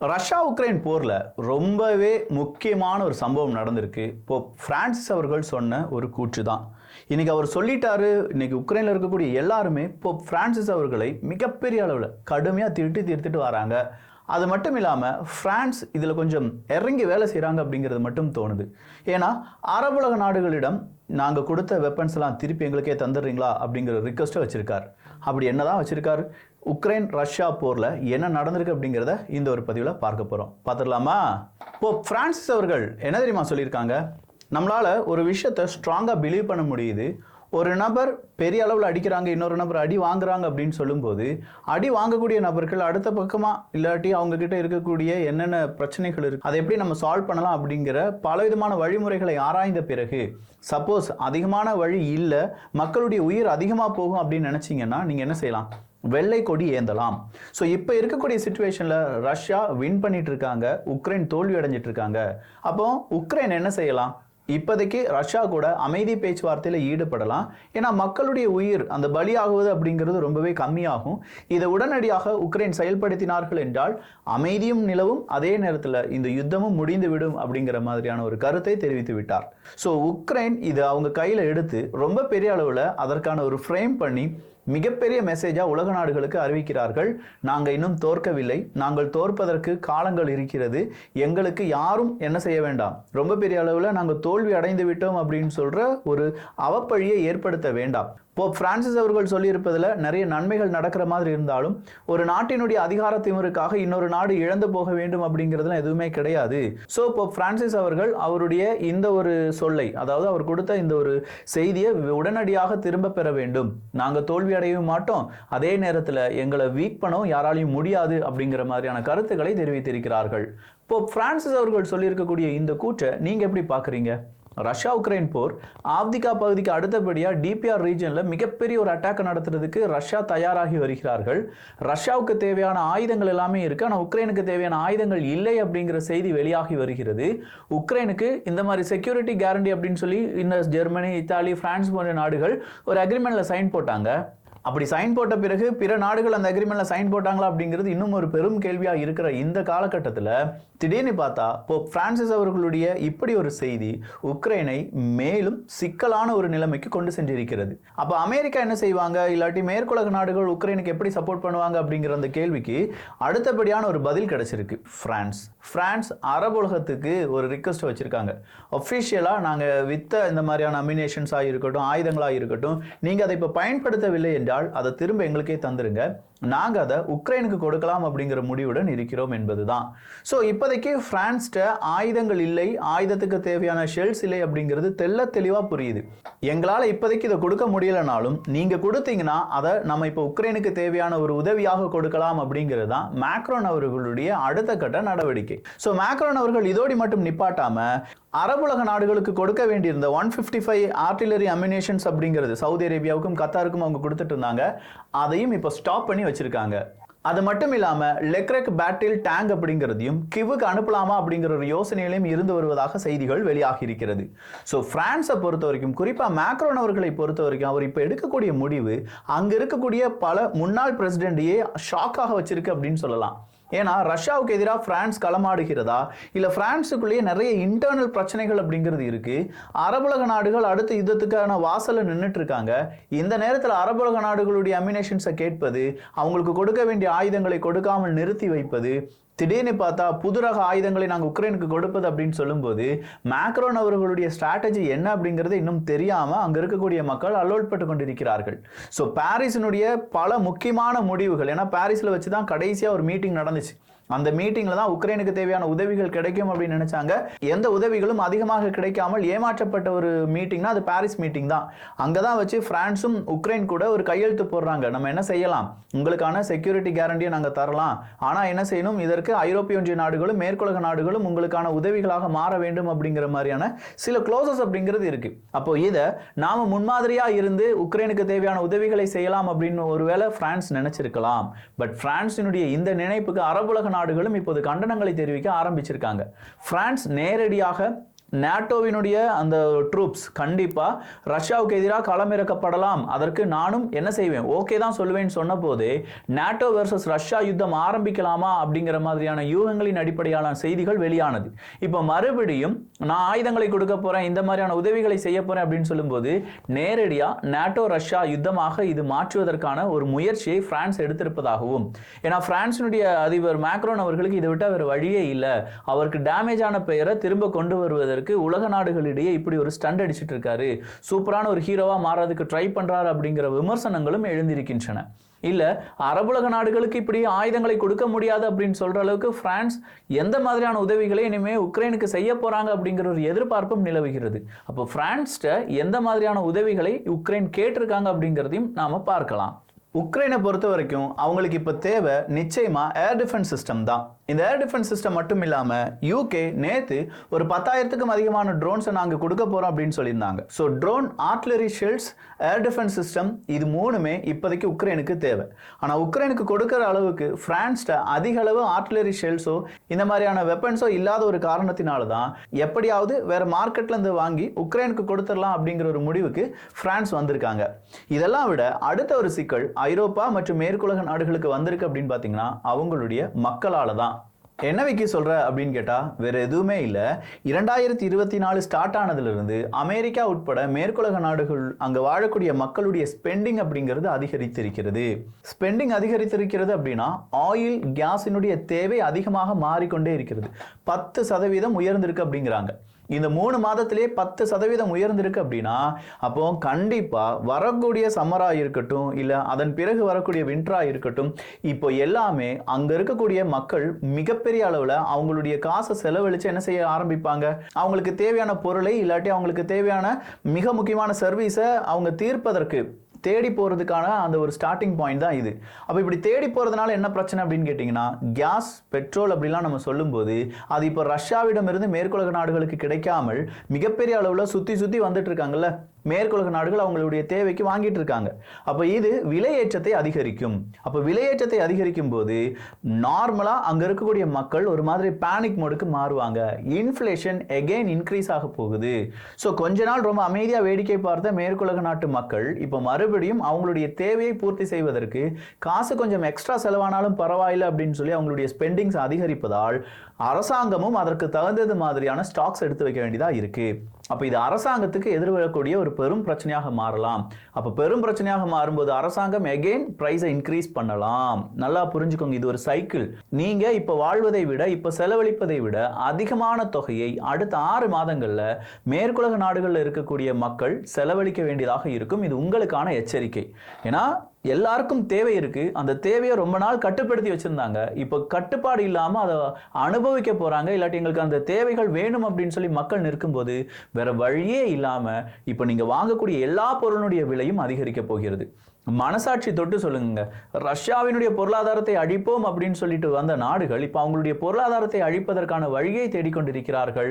Russia Ukraine போர்ல ரொம்பவே முக்கியமான ஒரு சம்பவம் நடந்திருக்கு. இப்போ பிரான்சிஸ் அவர்கள் சொன்ன ஒரு கூற்று தான். இன்னைக்கு அவர் சொல்லிட்டாரு. இன்னைக்கு உக்ரைன்ல இருக்கக்கூடிய எல்லாருமே இப்போ பிரான்சிஸ் அவர்களை மிகப்பெரிய அளவில் கடுமையாக தீர்த்துட்டு வராங்க. அது மட்டும் இல்லாமல் பிரான்ஸ் இதில் கொஞ்சம் இறங்கி வேலை செய்கிறாங்க அப்படிங்கிறது மட்டும் தோணுது. ஏன்னா அரபுலக நாடுகளிடம் நாங்கள் கொடுத்த வெப்பன்ஸ் எல்லாம் திருப்பி எங்களுக்கே தந்துடுறீங்களா அப்படிங்கிற ரிக்வெஸ்ட்டை வச்சிருக்கார். அப்படி என்னதான் வச்சிருக்காரு? உக்ரைன் ரஷ்யா போரில் என்ன நடந்திருக்கு அப்படிங்கிறத இந்த ஒரு பதிவில் பார்க்க போகிறோம். பார்த்துடலாமா? இப்போ பிரான்சிஸ் அவர்கள் என்ன தெரியுமா சொல்லியிருக்காங்க? நம்மளால் ஒரு விஷயத்தை ஸ்ட்ராங்காக பிலீவ் பண்ண முடியுது. ஒரு நபர் பெரிய அளவில் அடிக்கிறாங்க, இன்னொரு நபர் அடி வாங்குறாங்க அப்படின்னு சொல்லும்போது அடி வாங்கக்கூடிய நபர்கள் அடுத்த பக்கமாக இல்லாட்டி அவங்க கிட்ட இருக்கக்கூடிய என்னென்ன பிரச்சனைகள் இருக்கு, அதை எப்படி நம்ம சால்வ் பண்ணலாம் அப்படிங்கிற பலவிதமான வழிமுறைகளை ஆராய்ந்த பிறகு சப்போஸ் அதிகமான வழி இல்லை, மக்களுடைய உயிர் அதிகமாக போகும் அப்படின்னு நினச்சிங்கன்னா நீங்கள் என்ன செய்யலாம்? வெள்ளை கொடி ஏந்தலாம். ஸோ இப்போ இருக்கக்கூடிய சிச்சுவேஷனில் ரஷ்யா வின் பண்ணிட்டு இருக்காங்க, உக்ரைன் தோல்வி அடைஞ்சிட்டு இருக்காங்க. அப்போ உக்ரைன் என்ன செய்யலாம்? இப்போதைக்கு ரஷ்யா கூட அமைதி பேச்சுவார்த்தையில் ஈடுபடலாம். ஏன்னா மக்களுடைய உயிர் அந்த பலியாகுவது அப்படிங்கிறது ரொம்பவே கம்மியாகும். இதை உடனடியாக உக்ரைன் செயல்படுத்தினார்கள் என்றால் அமைதியும் நிலவும், அதே நேரத்தில் இந்த யுத்தமும் முடிந்துவிடும் அப்படிங்கிற மாதிரியான ஒரு கருத்தை தெரிவித்து விட்டார். ஸோ உக்ரைன் இதை அவங்க கையில் எடுத்து ரொம்ப பெரிய அளவில் அதற்கான ஒரு ஃப்ரேம் பண்ணி மிகப்பெரிய மெசேஜாக உலக நாடுகளுக்கு அறிவிக்கிறார்கள். நாங்கள் இன்னும் தோற்கவில்லை, நாங்கள் தோற்பதற்கு காலங்கள் இருக்கிறது, எங்களுக்கு யாரும் என்ன செய்ய வேண்டாம், ரொம்ப பெரிய அளவில் நாங்கள் தோல்வி அடைந்து விட்டோம் அப்படின்னு சொல்கிற ஒரு அவப்பழியை ஏற்படுத்த வேண்டாம். இப்போ பிரான்சிஸ் அவர்கள் சொல்லியிருப்பதில் நிறைய நன்மைகள் நடக்கிற மாதிரி இருந்தாலும் ஒரு நாட்டினுடைய அதிகார திமிருக்காக இன்னொரு நாடு இழந்து போக வேண்டும் அப்படிங்கிறதுலாம் எதுவுமே கிடையாது. ஸோ இப்போ பிரான்சிஸ் அவர்கள் அவருடைய இந்த ஒரு சொல்லை, அதாவது அவர் கொடுத்த இந்த ஒரு செய்தியை உடனடியாக திரும்ப பெற வேண்டும். நாங்கள் தோல்வி அடையவும் மாட்டோம், அதே நேரத்தில் எங்களை வீக் பண்ணவும் யாராலையும் முடியாது அப்படிங்கிற மாதிரியான கருத்துக்களை தெரிவித்திருக்கிறார்கள். இப்போ பிரான்சிஸ் அவர்கள் சொல்லியிருக்கக்கூடிய இந்த கூற்றை நீங்க எப்படி பார்க்குறீங்க? ரஷ்யா உக்ரைன் போர் ஆப்திகா பகுதிக்கு அடுத்தபடியாக டிபிஆர் ரீஜனில் மிகப்பெரிய ஒரு அட்டாக் நடத்துறதுக்கு ரஷ்யா தயாராகி வருகிறார்கள். ரஷ்யாவுக்கு தேவையான ஆயுதங்கள் எல்லாமே இருக்கு, ஆனால் உக்ரைனுக்கு தேவையான ஆயுதங்கள் இல்லை அப்படிங்கிற செய்தி வெளியாகி வருகிறது. உக்ரைனுக்கு இந்த மாதிரி செக்யூரிட்டி கேரண்டி அப்படின்னு சொல்லி இன்னும் ஜெர்மனி, இத்தாலி, பிரான்ஸ் போன்ற நாடுகள் ஒரு அக்ரிமெண்ட்ல சைன் போட்டாங்க. அப்படி சைன் போட்ட பிறகு பிற நாடுகள் அந்த அக்ரிமெண்ட்ல சைன் போட்டாங்களா அப்படிங்கிறது இன்னும் ஒரு பெரும் கேள்வியா இருக்கிற இந்த காலகட்டத்தில் திடீர்னு பார்த்தா போப் பிரான்சிஸ் அவர்களுடைய இப்படி ஒரு செய்தி உக்ரைனை மேலும் சிக்கலான ஒரு நிலைமைக்கு கொண்டு சென்றிருக்கிறது. அப்ப அமெரிக்கா என்ன செய்வாங்க, இல்லாட்டி மேற்குலக நாடுகள் உக்ரைனுக்கு எப்படி சப்போர்ட் பண்ணுவாங்க அப்படிங்கிற அந்த கேள்விக்கு அடுத்தபடியான ஒரு பதில் கிடைச்சிருக்கு. பிரான்ஸ் அரபு உலகத்துக்கு ஒரு ரிக்வெஸ்ட் வச்சிருக்காங்க. ஒஃபிஷியலா நாங்க வித்த இந்த மாதிரியான அமினேஷன்ஸாக இருக்கட்டும், ஆயுதங்களாக இருக்கட்டும், நீங்க அதை இப்போ பயன்படுத்தவில்லை என்றால் அதை திரும்ப எங்களுக்கே தந்துருங்க, நாங்கள் அதை உக்ரைனுக்கு கொடுக்கலாம் அப்படிங்கிற முடிவுடன் இருக்கிறோம் என்பதுதான். ஸோ இப்போதைக்கு பிரான்ஸ்ட ஆயுதங்கள் இல்லை, ஆயுதத்துக்கு தேவையான ஷெல்ஸ் இல்லை அப்படிங்கிறது தெள்ள தெளிவாக புரியுது. எங்களால் இப்போதைக்கு இதை கொடுக்க முடியலனாலும் நீங்கள் கொடுத்தீங்கன்னா அதை நம்ம இப்போ உக்ரைனுக்கு தேவையான ஒரு உதவியாக கொடுக்கலாம் அப்படிங்கிறது தான் மேக்ரோன் அவர்களுடைய அடுத்த கட்ட நடவடிக்கை. ஸோ மேக்ரோன் அவர்கள் இதோடு மட்டும் நிப்பாட்டாம அரபுலக நாடுகளுக்கு கொடுக்க வேண்டியிருந்த 155 ஆர்டிலரி அமினேஷன்ஸ் அப்படிங்கிறது சவுதி அரேபியாவுக்கும் கத்தாருக்கும் அவங்க கொடுத்துட்டு இருந்தாங்க, அதையும் இப்போ ஸ்டாப் பண்ணி வச்சிருக்காங்க. அது மட்டும் இல்லாம லெக்ரெக் பேட்டில் டேங்க் அப்படிங்கிறதையும் கிவுக்கு அனுப்பலாமா அப்படிங்கிற ஒரு யோசனையிலும் இருந்து வருவதாக செய்திகள் வெளியாகி இருக்கிறது. ஸோ பிரான்ஸை பொறுத்த வரைக்கும், குறிப்பா மேக்ரோன் அவர்களை பொறுத்த வரைக்கும், அவர் இப்போ எடுக்கக்கூடிய முடிவு அங்க இருக்கக்கூடிய பல முன்னாள் பிரசிடென்ட்டையே ஷாக்காக வச்சிருக்கு அப்படின்னு சொல்லலாம். ஏன்னா ரஷ்யாவுக்கு எதிராக பிரான்ஸ் களமாடுகிறதா, இல்லை பிரான்ஸுக்குள்ளேயே நிறைய இன்டர்னல் பிரச்சனைகள் அப்படிங்கிறது இருக்கு. அரபுலக நாடுகள் அடுத்த யுத்தத்துக்கான வாசல்ல நின்றுட்டு இருக்காங்க. இந்த நேரத்தில் அரபுலக நாடுகளுடைய அமினேஷன்ஸை கேட்பது, அவங்களுக்கு கொடுக்க வேண்டிய ஆயுதங்களை கொடுக்காமல் நிறுத்தி வைப்பது, திடீர்னு பார்த்தா புது ரக ஆயுதங்களை நாங்கள் உக்ரைனுக்கு கொடுப்பது அப்படின்னு சொல்லும்போது மேக்ரோன் அவர்களுடைய ஸ்ட்ராட்டஜி என்ன அப்படிங்கிறது இன்னும் தெரியாமல் அங்கே இருக்கக்கூடிய மக்கள் அல்லோல்பட்டு கொண்டிருக்கிறார்கள். ஸோ பாரிஸினுடைய பல முக்கியமான முடிவுகள், ஏன்னா பாரிஸில் வச்சு தான் கடைசியாக ஒரு மீட்டிங் நடந்துச்சு. அந்த மீட்டிங்ல தான் உக்ரைனுக்கு தேவையான உதவிகள் கிடைக்கும் அப்படின்னு நினைச்சாங்க. எந்த உதவிகளும் அதிகமாக கிடைக்காமல் ஏமாற்றப்பட்ட ஒரு மீட்டிங்னா அது பாரிஸ் மீட்டிங் தான். அங்கதான் வச்சு பிரான்ஸும் உக்ரைன் கூட ஒரு கையெழுத்து போடுறாங்க. நம்ம என்ன செய்யலாம், உங்களுக்கான செக்யூரிட்டி கேரண்டியை நாங்கள் தரலாம், ஆனா என்ன செய்யணும், இதற்கு ஐரோப்பிய ஒன்றிய நாடுகளும் மேற்குலக நாடுகளும் உங்களுக்கான உதவிகளாக மாற வேண்டும் அப்படிங்கிற மாதிரியான சில க்ளோசஸ் அப்படிங்கிறது இருக்கு. அப்போ இதை நாம முன்மாதிரியா இருந்து உக்ரைனுக்கு தேவையான உதவிகளை செய்யலாம் அப்படின்னு ஒருவேளை பிரான்ஸ் நினைச்சிருக்கலாம். பட் பிரான்சினுடைய இந்த நினைப்புக்கு அரபுலக நாடுகளும் இப்போது கண்டனங்களை தெரிவிக்க ஆரம்பிச்சிருக்காங்க. பிரான்ஸ் நேரடியாக நாட்டோவினுடைய அந்த ட்ரூப்ஸ் கண்டிப்பா ரஷ்யாவுக்கு எதிராக களமிறக்கப்படலாம், அதற்கு நானும் என்ன செய்வேன், ஓகே தான் சொல்லுவேன்னு சொன்ன போதே நாட்டோ வெர்சஸ் ரஷ்யா யுத்தம் ஆரம்பிக்கலாமா அப்படிங்கிற மாதிரியான யூகங்களின் அடிப்படையான செய்திகள் வெளியானது. இப்போ மறுபடியும் நான் ஆயுதங்களை கொடுக்க போறேன், இந்த மாதிரியான உதவிகளை செய்ய போறேன் அப்படின்னு சொல்லும்போது நேரடியா நாட்டோ ரஷ்யா யுத்தமாக இது மாற்றுவதற்கான ஒரு முயற்சியை பிரான்ஸ் எடுத்திருப்பதாகவும், ஏன்னா பிரான்சினுடைய அதிபர் மேக்ரோன் அவர்களுக்கு இதை விட்ட வேறு வழியே இல்லை, அவருக்கு டேமேஜ் ஆன பெயரை திரும்ப கொண்டு வருவதற்கு உலக நாடுகளிடையே இப்படி ஒரு ஸ்டண்ட் அடிச்சிட்டு இருக்காரு, சூப்பரான ஒரு ஹீரோவா மாறதுக்கு ட்ரை பண்றாரு அப்படிங்கிற விமர்சனங்களும் எழுந்திருக்கின்றன. இல்ல அரபுலக நாடுகளுக்கு இப்படி ஆயுதங்களை கொடுக்க முடியாது அப்படின்னு சொல்ற அளவுக்கு பிரான்ஸ் எந்த மாதிரியான உதவிகளை இனிமே உக்ரைனுக்கு செய்ய போறாங்க அப்படிங்கிற ஒரு எதிர்பார்ப்பும் நிலவுகிறது. அப்போ பிரான்ஸ்ட எந்த மாதிரியான உதவிகளை உக்ரைன் கேட்டிருக்காங்க அப்படிங்கிறதையும் நாம பார்க்கலாம். உக்ரைனை பொறுத்த வரைக்கும் அவங்களுக்கு இப்போ தேவை நிச்சயமா ஏர் டிஃபென்ஸ் சிஸ்டம் தான். இந்த ஏர் டிஃபென்ஸ் சிஸ்டம் மட்டும் இல்லாமல் யூகே நேற்று ஒரு 10,000க்கும் அதிகமான ட்ரோன்ஸை நாங்கள் கொடுக்க போகிறோம் அப்படின்னு சொல்லியிருந்தாங்க. So drone, artillery shells, air defence system இது மூணுமே இப்போதைக்கு உக்ரைனுக்கு தேவை. ஆனால் உக்ரைனுக்கு கொடுக்குற அளவுக்கு பிரான்ஸ்ட அதிக அளவு ஆர்ட்லரி ஷெல்ஸோ இந்த மாதிரியான வெப்பன்ஸோ இல்லாத ஒரு காரணத்தினால தான் எப்படியாவது வேற மார்க்கெட்ல இருந்து வாங்கி உக்ரைனுக்கு கொடுத்துடலாம் அப்படிங்கிற ஒரு முடிவுக்கு பிரான்ஸ் வந்திருக்காங்க. இதெல்லாம் விட அடுத்த ஒரு சிக்கல் ஐரோப்பா மற்றும் மேற்குலக நாடுகளுக்கு வந்திருக்கு அப்படின்னு பார்த்தீங்கன்னா அவங்களுடைய மக்களால தான். என்ன விக்கி சொல்ற அப்படின்னு கேட்டா வேற எதுவுமே இல்லை. 2024 ஸ்டார்ட் ஆனதுல அமெரிக்கா உட்பட மேற்குலக நாடுகள் அங்க வாழக்கூடிய மக்களுடைய ஸ்பெண்டிங் அப்படிங்கிறது அதிகரித்திருக்கிறது. ஸ்பெண்டிங் அதிகரித்திருக்கிறது அப்படின்னா ஆயில் கேஸினுடைய தேவை அதிகமாக மாறிக்கொண்டே இருக்கிறது. 10% உயர்ந்திருக்கு அப்படிங்கிறாங்க. இந்த 3 மாதத்திலே 10% உயர்ந்திருக்கு அப்படின்னா அப்போ கண்டிப்பா வரக்கூடிய சம்மரா இருக்கட்டும், இல்ல அதன் பிறகு வரக்கூடிய வின்டரா இருக்கட்டும், இப்போ எல்லாமே அங்க இருக்கக்கூடிய மக்கள் மிகப்பெரிய அளவுல அவங்களுடைய காசை செலவழிச்சு என்ன செய்ய ஆரம்பிப்பாங்க, அவங்களுக்கு தேவையான பொருளை இல்லாட்டி அவங்களுக்கு தேவையான மிக முக்கியமான சர்வீஸை அவங்க தீர்ப்பதற்கு தேடி போறதுக்கான அந்த ஒரு ஸ்டார்டிங் பாயிண்ட் தான் இது. அப்போ இப்படி தேடி போறதுனால என்ன பிரச்சனை அப்படின்னு கேட்டிங்கன்னா கேஸ், பெட்ரோல் அப்படிலாம் நம்ம சொல்லும்போது அது இப்போ ரஷ்யாவிடமிருந்து மேற்குலக நாடுகளுக்கு கிடைக்காமல் மிகப்பெரிய அளவில் சுற்றி வந்துட்டு இருக்காங்கல்ல மேற்குலக நாடுகள் அவங்களுடைய தேவைக்கு வாங்கிட்டு இருக்காங்க. அப்போ இது விலையேற்றத்தை அதிகரிக்கும். அப்போ விலையேற்றத்தை அதிகரிக்கும் போது நார்மலா அங்க இருக்கக்கூடிய மக்கள் ஒரு மாதிரி பேனிக் மோடுக்கு மாறுவாங்க. இன்ஃப்ளேஷன் எகைன் இன்க்ரீஸ் ஆக போகுது. ஸோ கொஞ்ச நாள் ரொம்ப அமைதியா வேடிக்கை பார்த்த மேற்குலக நாட்டு மக்கள் இப்போ மறுபடியும் அவங்களுடைய தேவையை பூர்த்தி செய்வதற்கு காசு கொஞ்சம் எக்ஸ்ட்ரா செலவானாலும் பரவாயில்லை அப்படின்னு சொல்லி அவங்களுடைய ஸ்பெண்டிங்ஸ் அதிகரிப்பதால் அரசாங்கமும் அதற்கு தகுந்தது மாதிரியான ஸ்டாக்ஸ் எடுத்து வைக்க வேண்டியதா இருக்கு. அப்போ இது அரசாங்கத்துக்கு எதிர்வரக்கூடிய ஒரு பெரும் பிரச்சனையாக மாறலாம். அப்போ பெரும் பிரச்சனையாக மாறும்போது அரசாங்கம் எகெயின் பிரைஸை இன்க்ரீஸ் பண்ணலாம். நல்லா புரிஞ்சுக்கோங்க, இது ஒரு சைக்கிள். நீங்க இப்போ வாழ்வதை விட இப்போ செலவழிப்பதை விட அதிகமான தொகையை அடுத்த 6 மாதங்கள்ல மேற்குலக நாடுகளில் இருக்கக்கூடிய மக்கள் செலவழிக்க வேண்டியதாக இருக்கும். இது உங்களுக்கான எச்சரிக்கை. ஏன்னா எல்லாருக்கும் தேவை இருக்கு. அந்த தேவையை ரொம்ப நாள் கட்டுப்படுத்தி வச்சிருந்தாங்க. இப்போ கட்டுப்பாடு இல்லாம அதை அனுபவிக்க போறாங்க. இல்லாட்டி எங்களுக்கு அந்த தேவைகள் வேணும் அப்படின்னு சொல்லி மக்கள் நிற்கும்போது வேற வழியே இல்லாம இப்போ நீங்க வாங்கக்கூடிய எல்லா பொருளுடைய விலையும் அதிகரிக்க போகிறது. மனசாட்சி தொட்டு சொல்லுங்க, ரஷ்யாவினுடைய பொருளாதாரத்தை அழிப்போம் அப்படின்னு சொல்லிட்டு வந்த நாடுகள் இப்போ அவங்களுடைய பொருளாதாரத்தை அழிப்பதற்கான வழியை தேடிக்கொண்டிருக்கிறார்கள்.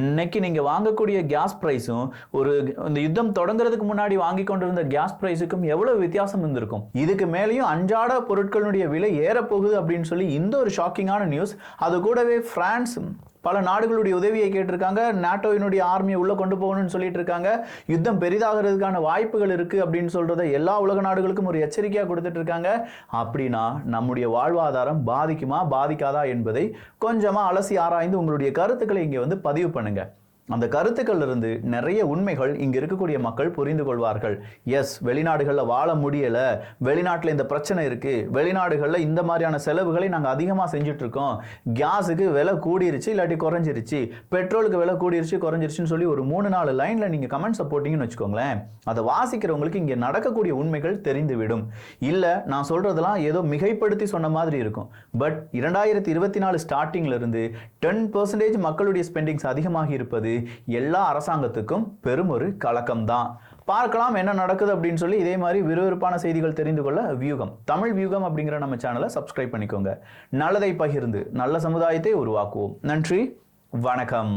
இன்னைக்கு நீங்க வாங்கக்கூடிய கேஸ் பிரைஸும் ஒரு இந்த யுத்தம் தொடங்குறதுக்கு முன்னாடி வாங்கி கொண்டிருந்த கேஸ் பிரைஸுக்கும் எவ்வளவு வித்தியாசம் இருந்திருக்கும். இதுக்கு மேலேயும் அன்றாட பொருட்களுடைய விலை ஏறப்போகுது அப்படின்னு சொல்லி இந்த ஒரு ஷாக்கிங்கான நியூஸ். அது கூடவே பிரான்ஸ் பல நாடுகளுடைய உதவியை கேட்டிருக்காங்க. நாட்டோவினுடைய ஆர்மியை உள்ள கொண்டு போகணும்னு சொல்லிட்டு இருக்காங்க. யுத்தம் பெரிதாகிறதுக்கான வாய்ப்புகள் இருக்கு அப்படின்னு சொல்றத எல்லா உலக நாடுகளுக்கும் ஒரு எச்சரிக்கையா கொடுத்துட்டு இருக்காங்க. அப்படின்னா நம்முடைய வாழ்வாதாரம் பாதிக்குமா பாதிக்காதா என்பதை கொஞ்சமா அலசி ஆராய்ந்து உங்களுடைய கருத்துக்களை இங்க பதிவு பண்ணுங்க. அந்த கருத்துக்கள் இருந்து நிறைய உண்மைகள் இங்க இருக்கக்கூடிய மக்கள் புரிந்து கொள்வார்கள். எஸ், வெளிநாடுகள்ல வாழ முடியல, வெளிநாட்டுல இந்த பிரச்சனை இருக்கு, வெளிநாடுகள்ல இந்த மாதிரியான செலவுகளை நாங்க அதிகமா செஞ்சுட்டு இருக்கோம், கேஸுக்கு விலை கூடிருச்சு இல்லாட்டி குறைஞ்சிருச்சு, பெட்ரோலுக்கு விலை கூடிருச்சு குறைஞ்சிருச்சுன்னு சொல்லி ஒரு 3-4 லைன்ல நீங்க கமெண்ட்ஸ் போட்டீங்கன்னு வச்சுக்கோங்களேன், அதை வாசிக்கிறவங்களுக்கு இங்க நடக்கக்கூடிய உண்மைகள் தெரிந்துவிடும். இல்ல நான் சொல்றதெல்லாம் ஏதோ மிகைப்படுத்தி சொன்ன மாதிரி இருக்கும். பட் 2024 ஸ்டார்டிங்ல இருந்து 10% மக்களுடைய ஸ்பெண்டிங்ஸ் அதிகமாகி இருப்பது எல்லா அரசாங்கத்துக்கும் பெரும் ஒரு கலக்கம் தான். பார்க்கலாம் என்ன நடக்குது அப்படின்னு சொல்லி. இதே மாதிரி விறுவிறுப்பான செய்திகள் தெரிந்து கொள்ள வியூகம், தமிழ் வியூகம் அப்படிங்கிற நம்ம சேனலை சப்ஸ்கிரைப் பண்ணிக்கோங்க. நல்லதை பகிர்ந்து நல்ல சமுதாயத்தை உருவாக்குவோம். நன்றி, வணக்கம்.